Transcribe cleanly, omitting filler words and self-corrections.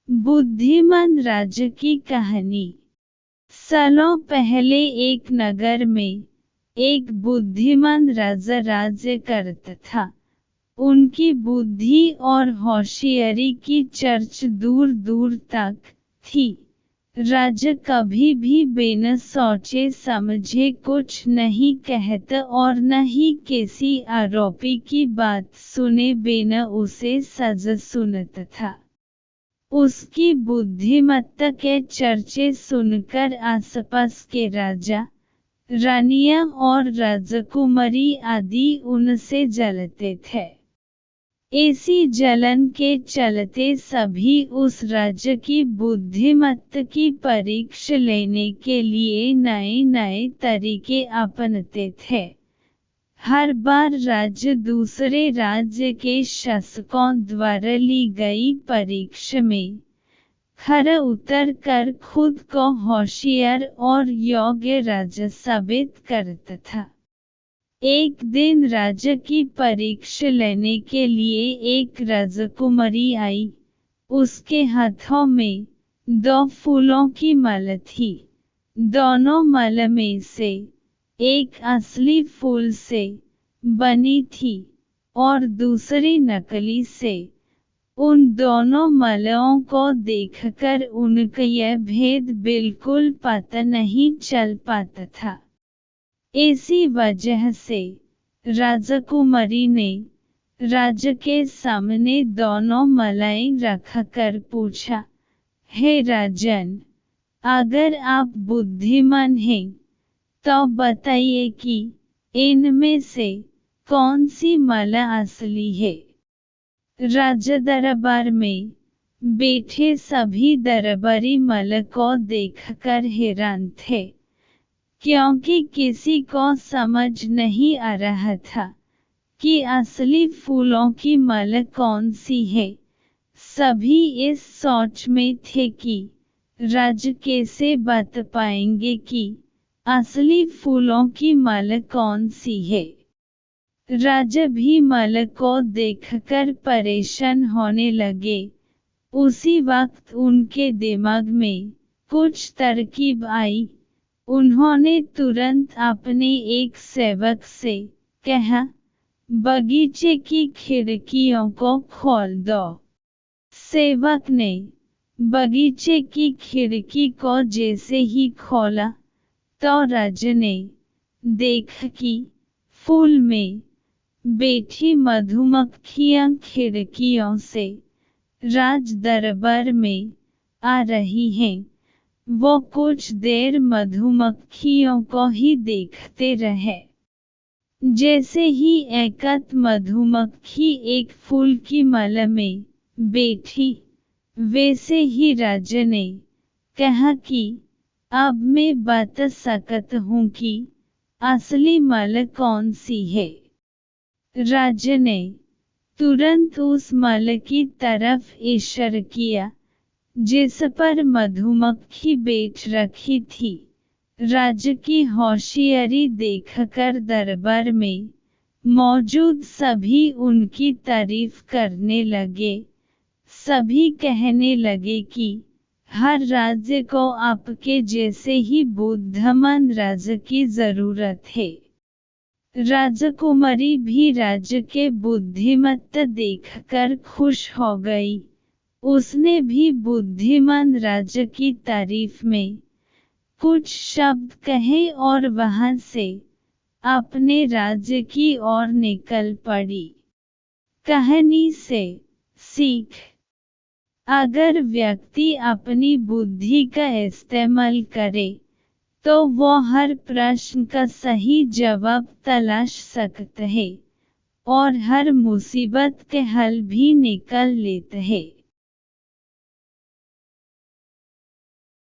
बुद्धिमान राजा की कहानी। सालों पहले एक नगर में एक बुद्धिमान राजा राज्य करता था। उनकी बुद्धि और होशियारी की चर्चा दूर दूर तक थी। राजा कभी भी बिना सोचे समझे कुछ नहीं कहता और न ही किसी आरोपी की बात सुने बिना उसे सजा सुनाता था। उसकी बुद्धिमत्ता के चर्चे सुनकर आसपास के राजा, रानियां और राजकुमारी आदि उनसे जलते थे। इसी जलन के चलते सभी उस राजा की बुद्धिमत्ता की परीक्षा लेने के लिए नए नए तरीके अपनाते थे। हर बार राज्य दूसरे राज्य के शासकों द्वारा ली गई परीक्षा में खरा उतर कर खुद को होशियार और योग्य राजा साबित करता था। एक दिन राजा की परीक्षा लेने के लिए एक राजकुमारी आई। उसके हाथों में 2 फूलों की माला थी। दोनों माला में से एक असली फूल से बनी थी और दूसरी नकली से। उन दोनों मालाओं को देखकर उनका यह भेद बिल्कुल पता नहीं चल पाता था। इसी वजह से राजकुमारी ने राजा के सामने दोनों मालाएं रखकर पूछा, हे राजन, अगर आप बुद्धिमान हैं तो बताइए कि इनमें से कौन सी माला असली है। राजा दरबार में बैठे सभी दरबारी माला को देखकर हैरान थे, क्योंकि किसी को समझ नहीं आ रहा था कि असली फूलों की माला कौन सी है। सभी इस सोच में थे कि राजा कैसे बता पाएंगे कि असली फूलों की माला कौन सी है। राजा भी माला को देखकर परेशान होने लगे। उसी वक्त उनके दिमाग में कुछ तरकीब आई। उन्होंने तुरंत अपने एक सेवक से कहा, बगीचे की खिड़कियों को खोल दो। सेवक ने बगीचे की खिड़की को जैसे ही खोला तो राजा ने देखा कि फूल में बैठी मधुमक्खियां खिड़कियों से राज दरबार में आ रही हैं। वो कुछ देर मधुमक्खियों को ही देखते रहे। जैसे ही एकाध मधुमक्खी एक फूल की माला में बैठी, वैसे ही राजा ने कहा कि अब मैं बता सकता हूँ कि असली माला कौन सी है। राजा ने तुरंत उस माला की तरफ इशारा किया जिस पर मधुमक्खी बैठ रखी थी। राजा की होशियारी देखकर दरबार में मौजूद सभी उनकी तारीफ करने लगे। सभी कहने लगे कि हर राज्य को आपके जैसे ही बुद्धिमान राजा की जरूरत है। राजकुमारी भी राजा के बुद्धिमत्ता देखकर खुश हो गई। उसने भी बुद्धिमान राजा की तारीफ में कुछ शब्द कहे और वहां से अपने राज्य की ओर निकल पड़ी। कहानी से सीख, अगर व्यक्ति अपनी बुद्धि का इस्तेमाल करे तो वो हर प्रश्न का सही जवाब तलाश सकता है और हर मुसीबत के हल भी निकाल लेता है।